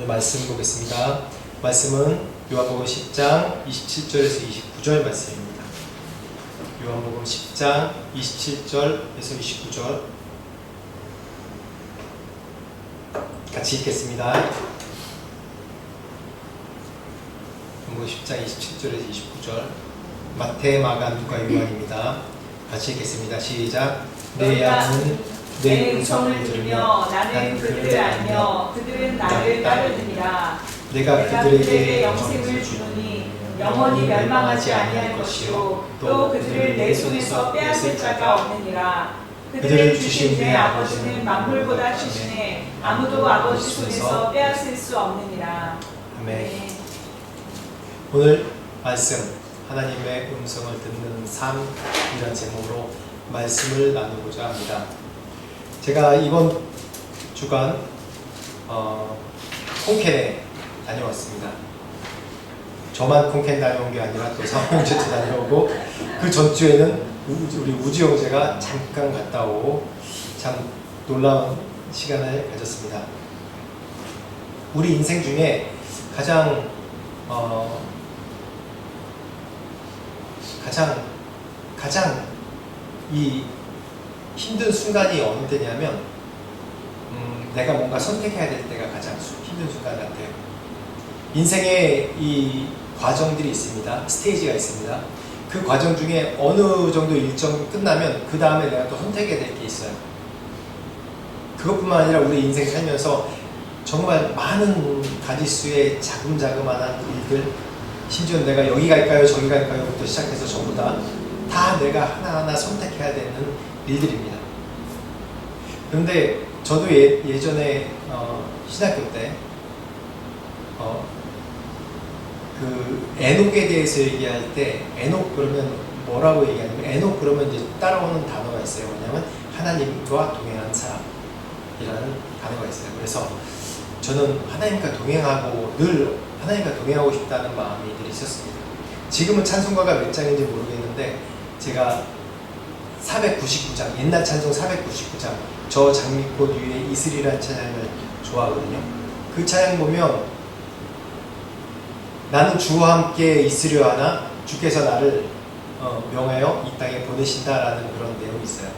오늘 말씀 보겠습니다. 말씀은 요한복음 10장 27절에서 29절 말씀입니다. 요한복음 10장 27절에서 29절 같이 읽겠습니다. 요한복음 10장 27절에서 29절 마태, 마가, 누가, 요한입니다. 같이 읽겠습니다. 시작. 내 양은 내 음성을 들으며 나는 그들을 알며 그들은 나를 따르느니라. 내가 그들에게 영생을 주노니 영원히 멸망하지 아니할 것이요 또 그들을 내 손에서 빼앗을 자가 없느니라. 그들을 주신 내 아버지는 만물보다 크시네 아무도 아버지 손에서 빼앗을 수 없느니라. 아멘. 오늘 말씀 하나님의 음성을 듣는 삶이라는 제목으로 말씀을 나누고자 합니다. 제가 이번 주간 콩캔에 다녀왔습니다. 저만 콩캔 다녀온 게 아니라 또 사모형제도 다녀오고 그 전주에는 우리 우주 형제가 잠깐 갔다 오고 참 놀라운 시간을 가졌습니다. 우리 인생 중에 가장 이 힘든 순간이 어느 때냐면 내가 뭔가 선택해야 될 때가 가장 힘든 순간 같아요. 인생에 이 과정들이 있습니다. 스테이지가 있습니다. 그 과정 중에 어느 정도 일정 끝나면 그 다음에 내가 또 선택해야 될 게 있어요. 그것뿐만 아니라 우리 인생 살면서 정말 많은 가지수의 자금자금한 일들, 심지어 내가 여기 갈까요 저기 갈까요 부터 시작해서 전부 다 내가 하나하나 선택해야 되는 일들입니다. 그런데 저도 예전에 신학교 때 그 에녹에 대해서 얘기할 때 에녹 그러면 뭐라고 얘기하냐면 에녹 그러면 이제 따라오는 단어가 있어요. 뭐냐면 하나님과 동행하는 사람이라는 단어가 있어요. 그래서 저는 하나님과 동행하고 늘 하나님과 동행하고 싶다는 마음이 늘 있었습니다. 지금은 찬송가가 몇 장인지 모르겠는데 제가 499장, 옛날 찬송 499장, 저 장미꽃 위에 이슬이라는 찬양을 좋아하거든요. 그 찬양 보면 나는 주와 함께 있으려 하나 주께서 나를 명하여 이 땅에 보내신다라는 그런 내용이 있어요.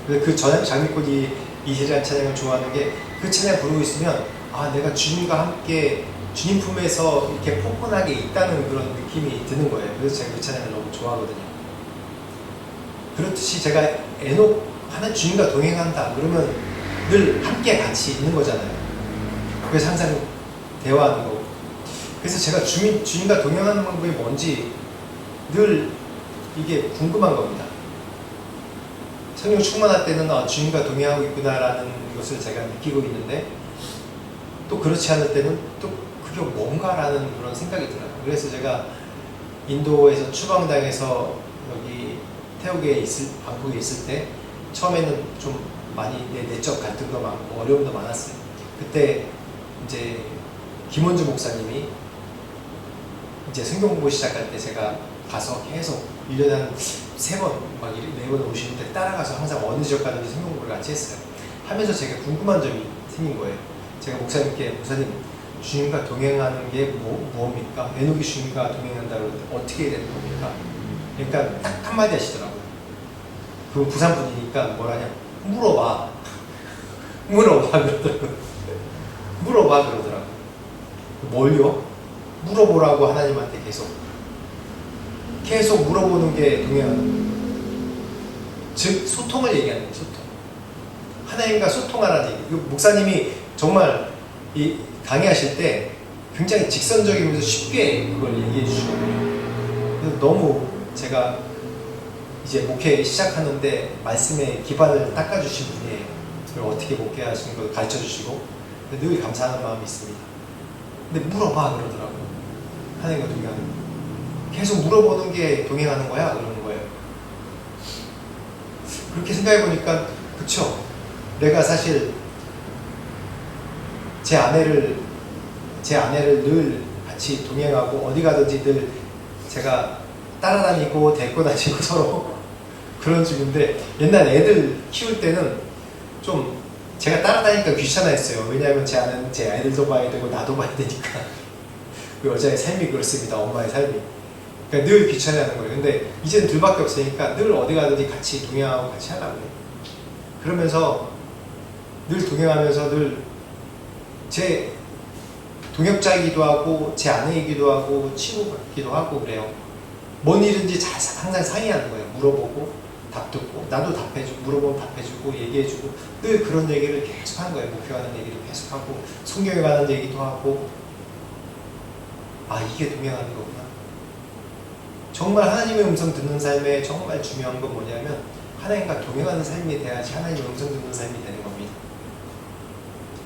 그 장미꽃 위에 이슬이라는 찬양을 좋아하는 게 그 찬양 부르고 있으면 내가 주님과 함께 주님 품에서 이렇게 포근하게 있다는 그런 느낌이 드는 거예요. 그래서 제가 그 찬양을 너무 좋아하거든요. 그렇듯이 제가 에녹 하나 주님과 동행한다 그러면 늘 함께 같이 있는 거잖아요. 그래서 항상 대화하는 거고. 그래서 제가 주님과 동행하는 방법이 뭔지 늘 이게 궁금한 겁니다. 성령 충만할 때는 주님과 동행하고 있구나라는 것을 제가 느끼고 있는데 또 그렇지 않을 때는 또 그게 뭔가라는 그런 생각이 들어요. 그래서 제가 인도에서 추방당해서 여기 태국에 방콕에 있을 때 처음에는 좀 많이 내적 갈등도 많고 어려움도 많았어요. 그때 이제 김원주 목사님이 이제 성경 공부 시작할 때 제가 가서 계속 1년에 한 3번, 막 4번 오시는데 따라가서 항상 어느 지역 가든지 성경 공부를 같이 했어요. 하면서 제가 궁금한 점이 생긴 거예요. 제가 목사님께 주님과 동행하는 게 무엇입니까? 에녹이 주님과 동행한다고 어떻게 되는 겁니까? 그러니까 딱 한마디 하시더라고요. 그 부산 분이니까 뭐라냐? 물어봐 그러더라고요. 물어봐 그러더라고요. 뭘요? 물어보라고 하나님한테 계속 물어보는 게 동행하는 거예요. 즉 소통을 얘기하는 거예요. 소통. 하나님과 소통하라는 얘기. 목사님이 정말 이 강의하실 때 굉장히 직선적이면서 쉽게 그걸 얘기해 주시거든요. 그래서 너무 제가 이제 목회 시작하는데 말씀의 기반을 닦아주신 분이에요. 그걸 어떻게 목회하시는 걸 가르쳐 주시고 늘 감사하는 마음이 있습니다. 근데 물어봐 그러더라고요. 하나님과 동행하는 거. 계속 물어보는 게 동행하는 거야? 그러는 거예요. 그렇게 생각해 보니까 그쵸? 내가 사실 제 아내를 늘 같이 동행하고 어디 가든지 늘 제가 따라다니고 데리고 다니고 서로 그런 중인데 옛날 애들 키울 때는 좀 제가 따라다니까 귀찮아했어요. 왜냐하면 제 아이들도 봐야 되고 나도 봐야 되니까. 그 여자의 삶이 그렇습니다. 엄마의 삶이. 그러니까 늘 귀찮아하는 거예요. 근데 이제는 둘밖에 없으니까 늘 어디 가든지 같이 동행하고 같이 하려고 해요. 그러면서 늘 동행하면서 늘 제 동역자이기도 하고 제 아내이기도 하고 친구이기도 하고 그래요. 뭔 일인지 항상 상의하는 거예요. 물어보고 답 듣고 나도 답해주고 물어보면 답해주고 얘기해주고 늘 그런 얘기를 계속 하는 거예요. 목표하는 얘기를 계속 하고 성경에 관한 얘기도 하고 아 이게 동행하는 거구나. 정말 하나님의 음성 듣는 삶에 정말 중요한 건 뭐냐면 하나님과 동행하는 삶이 돼야지 하나님의 음성 듣는 삶이 되는 겁니다.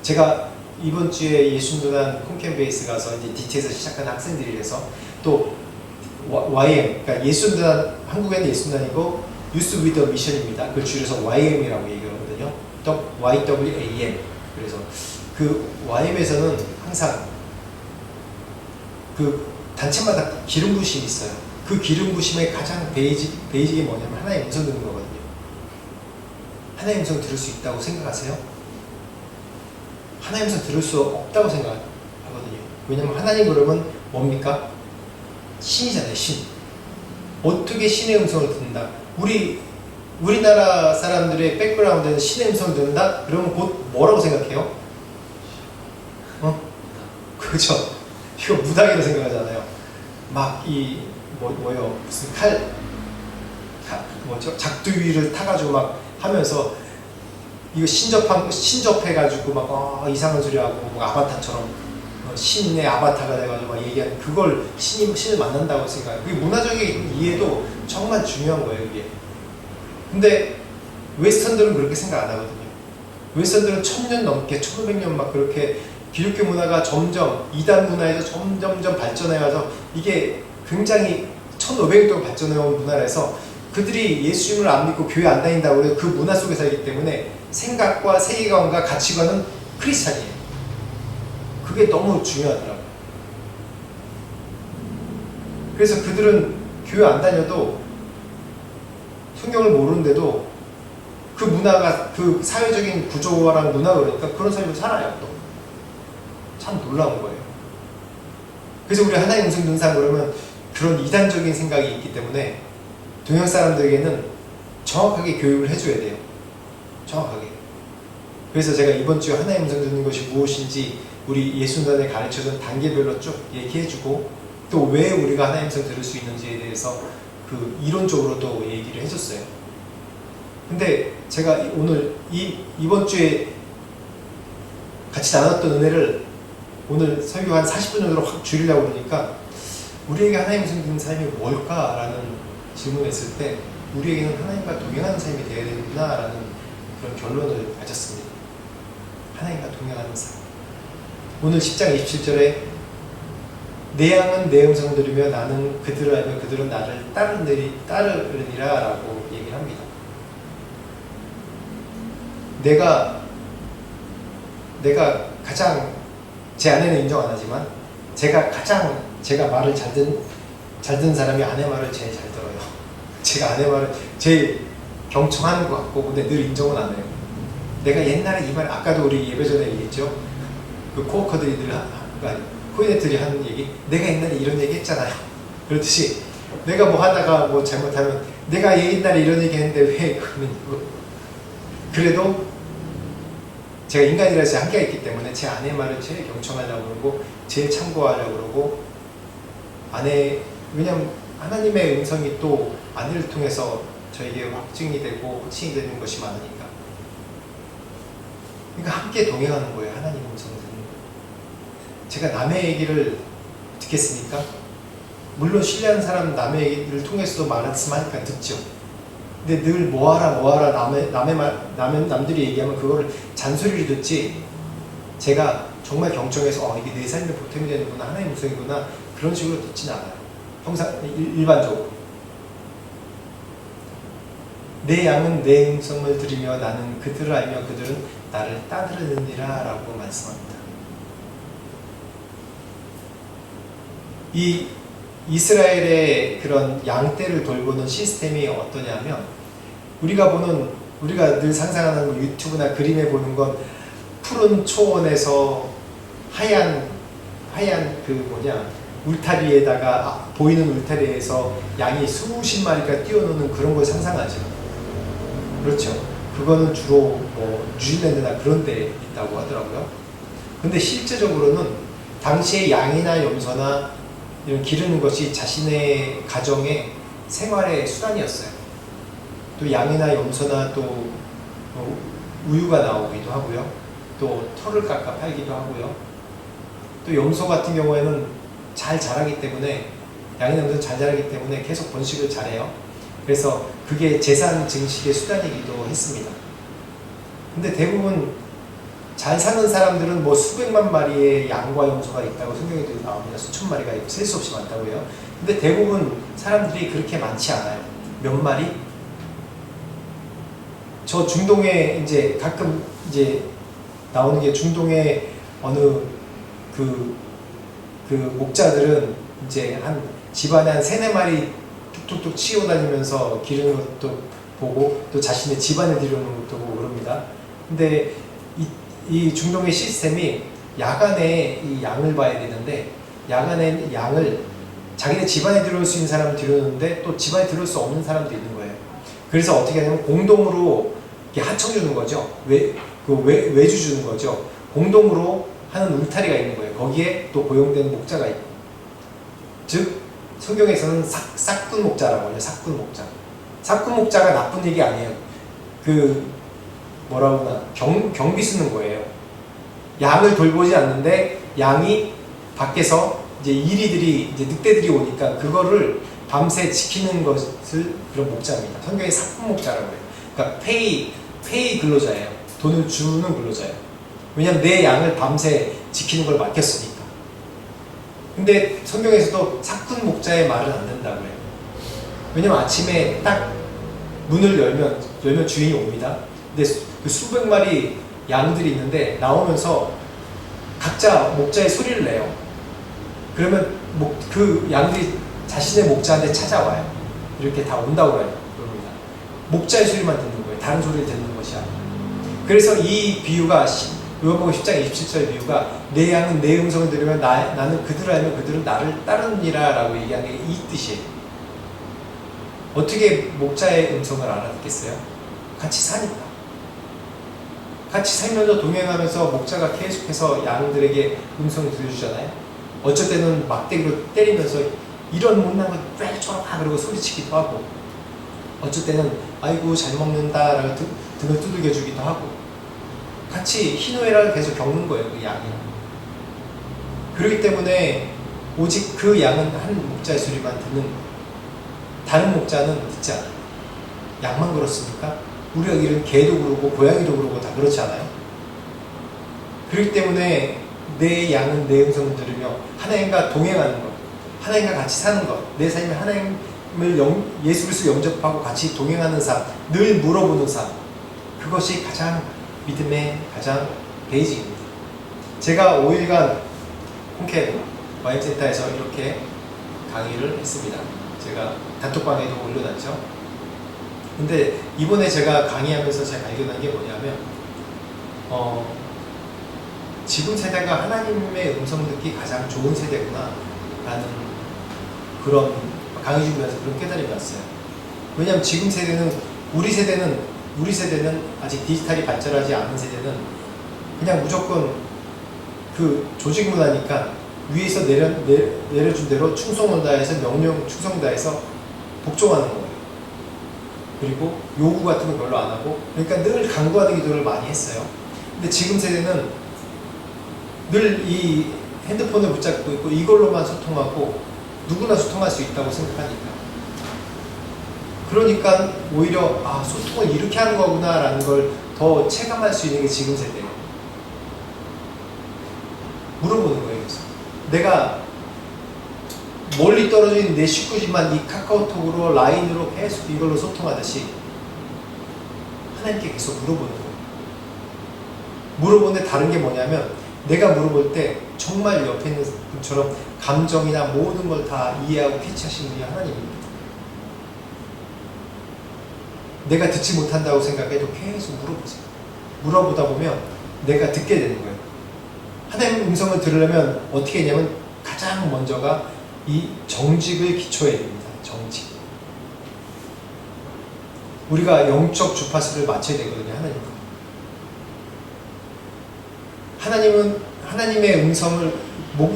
제가 이번 주에 예순도단 홈캠베이스 가서 이제 DT에서 시작한 학생들이 돼서 또 YM, 그러니까 예순도단, 한국에는 예순도단이고 유스 위더 미션입니다. 그걸 줄여서 YM이라고 얘기하거든요. YWAM. 그래서 그 YM에서는 항상 그 단체마다 기름 부심이 있어요. 그 기름 부심의 가장 베이직이 뭐냐면 하나님의 음성 듣는 거거든요. 하나님의 음성 들을 수 있다고 생각하세요? 하나님의 음성 들을 수 없다고 생각하거든요. 왜냐면 하나님 그러면 뭡니까? 신이잖아요. 신. 어떻게 신의 음성을 듣는다? 우리나라 사람들의 백그라운드에는 신의 음성을 듣는다? 그러면 곧 뭐라고 생각해요? 그렇죠. 이거 무당이라고 생각하잖아요. 막 뭐요? 무슨 작두위를 타가지고 막 하면서 이거 신접해가지고 막 이상한 소리 하고 뭐 아바타처럼 신의 아바타가 돼가지고 막 얘기하는 그걸 신을 만난다고 생각해요. 그게 문화적인 이해도 정말 중요한 거예요, 이게. 근데 웨스턴들은 그렇게 생각 안 하거든요. 웨스턴들은 1000년 넘게 1500년 막 그렇게 기독교 문화가 점점 이단 문화에서 점점점 발전해가서 이게 굉장히 1500년 동안 발전해온 문화라서 그들이 예수님을 안 믿고 교회 안 다닌다고 해서 그 문화 속에 살기 때문에 생각과 세계관과 가치관은 크리스찬이에요. 그게 너무 중요하더라고요. 그래서 그들은 교회 안 다녀도 성경을 모르는데도 그 문화가 그 사회적인 구조랑 문화가 그러니까 그런 삶을 살아요. 또 참 놀라운 거예요. 그래서 우리 하나님 음성 듣는 사람 그러면 그런 이단적인 생각이 있기 때문에 동양 사람들에게는 정확하게 교육을 해줘야 돼요. 정확하게. 그래서 제가 이번 주에 하나님 음성 듣는 것이 무엇인지 우리 예순단에 가르쳐준 단계별로 쭉 얘기해주고 또 왜 우리가 하나님 음성 들을 수 있는지에 대해서 그 이론적으로도 얘기를 해줬어요. 근데 제가 오늘 이번 주에 같이 나눴던 은혜를 오늘 설교 한 40분 정도로 확 줄이려고 그러니까 우리에게 하나님 음성 듣는 삶이 뭘까라는 질문을 했을 때 우리에게는 하나님과 동행하는 삶이 되어야 되는구나라는 그런 결론을 가졌습니다. 하나님과 동행하는 삶. 오늘 10장 27절에 내 양은 내 음성을 들으며 나는 그들을 알며 그들은 나를 따르느니라 라고 얘기를 합니다. 내가 가장 제 아내는 인정 안 하지만 제가 말을 잘 듣는 사람이 아내 말을 제일 잘 들어요. 제가 아내 말을 제일 경청하는 것 같고 근데 늘 인정은 안 해요. 내가 옛날에 이 말 아까도 우리 예배 전에 얘기했죠. 그 코어커들이 코이네들이 하는 얘기 내가 옛날에 이런 얘기 했잖아요. 그렇듯이 내가 뭐 하다가 뭐 잘못하면 내가 옛날에 이런 얘기 했는데 왜 그러냐고. 그래도 제가 인간이라서 한계가 있기 때문에 제 아내 말을 제일 경청하려고 그러고 제일 참고하려고 그러고 왜냐면 하나님의 음성이 또 아내를 통해서 저에게 확증이 되고 확신이 되는 것이 많으니까. 그러니까 함께 동행하는 거예요. 하나님 음성을 듣는 거예요. 제가 남의 얘기를 듣겠습니까? 물론 신뢰하는 사람은 남의 얘기를 통해서도 말씀하니까 듣죠. 근데 늘 뭐하라 남들이 얘기하면 그거를 잔소리를 듣지 제가 정말 경청해서 이게 내 삶의 보탬이 되는구나 하나님의 음성이구나 그런 식으로 듣지는 않아요. 항상 일반적으로 내 양은 내 음성을 들으며 나는 그들을 알며 그들은 나를 따르느니라 라고 말씀합니다. 이 이스라엘의 그런 양떼를 돌보는 시스템이 어떠냐면 우리가 보는 우리가 늘 상상하는 뭐 유튜브나 그림에 보는 건 푸른 초원에서 하얀 그 뭐냐 울타리에다가 보이는 울타리에서 양이 수십 마리가 뛰어노는 그런 걸 상상하죠. 그렇죠. 그거는 주로 뭐 뉴질랜드나 그런 데 있다고 하더라고요. 근데 실제적으로는 당시에 양이나 염소나 이런 기르는 것이 자신의 가정의 생활의 수단이었어요. 또 양이나 염소나 또 우유가 나오기도 하고요. 또 털을 깎아 팔기도 하고요. 또 염소 같은 경우에는 잘 자라기 때문에 양이나 염소는 잘 자라기 때문에 계속 번식을 잘해요. 그래서 그게 재산 증식의 수단이기도 했습니다. 근데 대부분 잘 사는 사람들은 뭐 수백만 마리의 양과 염소가 있다고 성경에도 나옵니다. 수천 마리가 있고 셀 수 없이 많다고 해요. 근데 대부분 사람들이 그렇게 많지 않아요. 몇 마리? 저 중동에 이제 가끔 이제 나오는 게 중동의 어느 그 목자들은 이제 한 집안에 한 3-4마리 툭툭툭 치고 다니면서 기르는 것도 보고 또 자신의 집안에 들여오는 것도 보고 그럽니다. 근데 이 중동의 시스템이 야간에 이 양을 봐야 되는데 야간에 양을 자기네 집안에 들어올 수 있는 사람은 들여오는데 또 집안에 들어올 수 없는 사람도 있는 거예요. 그래서 어떻게 하냐면 공동으로 이렇게 하청 주는 거죠. 외주 주는 거죠. 공동으로 하는 울타리가 있는 거예요. 거기에 또 고용된 목자가 있고, 즉 성경에서는 삭군 목자라고 해요. 삭군 목자. 삭군 목자가 나쁜 얘기 아니에요. 뭐라고 하나 경비 쓰는 거예요. 양을 돌보지 않는데 양이 밖에서 이제 이리들이 이제 늑대들이 오니까 그거를 밤새 지키는 것을 그런 목자입니다. 성경에 삭군 목자라고 해요. 그러니까 페이 근로자예요. 돈을 주는 근로자예요. 왜냐면 내 양을 밤새 지키는 걸 맡겼으니까. 근데 성경에서도 삭군 목자의 말은 안 된다고 해요. 왜냐면 아침에 딱 문을 열면 주인이 옵니다. 근데 그 수백 마리 양들이 있는데 나오면서 각자 목자의 소리를 내요. 그러면 그 양들이 자신의 목자한테 찾아와요. 이렇게 다 온다고 해요. 그럽니다. 목자의 소리만 듣는 거예요. 다른 소리를 듣는 것이 아니에요. 그래서 이 비유가 요한복음 10장 27절의 비유가 내 양은 내 음성을 들으면 나는 그들을 알면 그들은 나를 따르니라 라고 얘기한 게 이 뜻이에요. 어떻게 목자의 음성을 알아듣겠어요? 같이 사니까. 같이 살면서 동행하면서 목자가 계속해서 양들에게 음성을 들려주잖아요. 어쩔 때는 막대기로 때리면서 이런 못난 것 왜 저러나 그러고 소리치기도 하고, 어쩔 때는 아이고 잘 먹는다 라고 등을 두들겨 주기도 하고, 같이 희노애락을 계속 겪는 거예요. 그 양이. 그렇기 때문에 오직 그 양은 한 목자의 소리만 듣는 거예요. 다른 목자는 듣지 않아요. 양만 그렇습니까? 우리가 기른 개도 그러고 고양이도 그러고 다 그렇지 않아요? 그렇기 때문에 내 양은 내 음성을 들으며 하나님과 동행하는 것, 하나님과 같이 사는 것, 내 삶에 하나님을 예수 그리스도 영접하고 같이 동행하는 삶, 늘 물어보는 삶, 그것이 가장 믿음의 가장 베이직입니다. 제가 5일간 콩캔 와인센터에서 이렇게 강의를 했습니다. 제가 단톡방에도 올려놨죠. 근데 이번에 제가 강의하면서 제가 발견한 게 뭐냐면 지금 세대가 하나님의 음성 듣기 가장 좋은 세대구나 라는 그런 강의 준비하면서 그런 깨달음이 왔어요. 왜냐하면 지금 세대는 우리 세대는 아직 디지털이 발전하지 않은 세대는 그냥 무조건 그 조직 문화니까 위에서 내려준 대로 충성을 다해서 명령 충성 다해서 복종하는 거예요. 그리고 요구 같은 거 별로 안 하고, 그러니까 늘 간구하는 기도를 많이 했어요. 근데 지금 세대는 늘 이 핸드폰을 붙잡고 있고 이걸로만 소통하고 누구나 소통할 수 있다고 생각하니까, 그러니까 오히려 소통을 이렇게 하는 거구나 라는 걸 더 체감할 수 있는 게 지금 세대예요. 물어보는 거예요. 그래서 내가 멀리 떨어진 내 식구지만 이 카카오톡으로 라인으로 계속 이걸로 소통하듯이 하나님께 계속 물어보는 거예요. 물어보는데 다른 게 뭐냐면 내가 물어볼 때 정말 옆에 있는 분처럼 감정이나 모든 걸 다 이해하고 캐치하시는 분이 하나님입니다. 내가 듣지 못한다고 생각해도 계속 물어보세요. 물어보다 보면 내가 듣게 되는 거예요. 하나님의 음성을 들으려면 어떻게 했냐면 가장 먼저가 이 정직을 기초해야 됩니다. 정직. 우리가 영적 주파수를 맞춰야 되거든요. 하나님의 음성을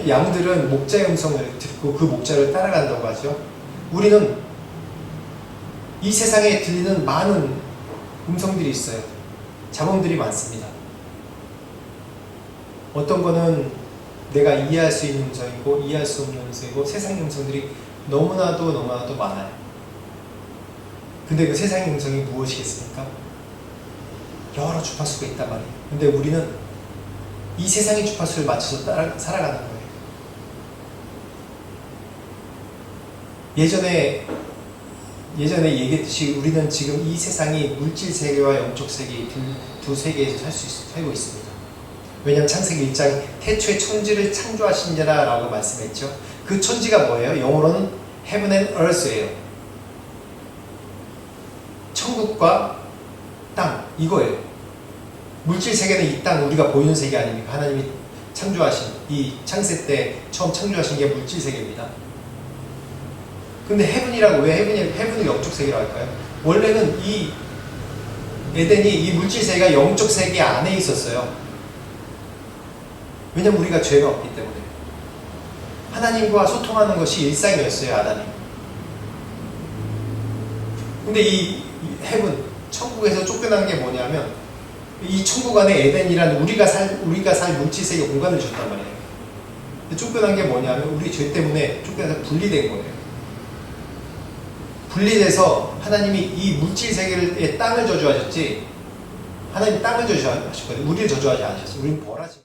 양들은 목자의 음성을 듣고 그 목자를 따라간다고 하죠. 우리는 이 세상에 들리는 많은 음성들이 있어요. 잡음들이 많습니다. 어떤 거는 내가 이해할 수 있는 음성이고 이해할 수 없는 음성이고 세상의 음성들이 너무나도 많아요. 근데 그 세상의 음성이 무엇이겠습니까? 여러 주파수가 있단 말이에요. 근데 우리는 이 세상의 주파수를 맞춰서 살아가는 거예요. 예전에 얘기했듯이 우리는 지금 이 세상이 물질 세계와 영적 세계 두 세계에서 살고 있습니다. 왜냐하면 창세기 1장 태초에 천지를 창조하신 자라 라고 말씀했죠. 그 천지가 뭐예요? 영어로는 heaven and earth예요. 천국과 땅, 이거예요. 물질 세계는 이 땅, 우리가 보이는 세계 아닙니까? 하나님이 창조하신, 이 창세 때 처음 창조하신 게 물질 세계입니다. 근데 헤븐이라고 왜 헤븐을 영적 세계라고 할까요? 원래는 이 에덴이 이 물질 세계가 영적 세계 안에 있었어요. 왜냐면 우리가 죄가 없기 때문에. 하나님과 소통하는 것이 일상이었어요, 아담이. 근데 이 헤븐, 천국에서 쫓겨난 게 뭐냐면 이 천국 안에 에덴이라는 우리가 살 물질 세계 공간을 줬단 말이에요. 근데 쫓겨난 게 뭐냐면 우리 죄 때문에 쫓겨나서 분리된 거예요. 분리돼서 하나님이 이 물질 세계의 땅을 저주하셨지 하나님 땅을 저주하셨거든요. 우리를 저주하지 않으셨어요. 우리는 벌하지.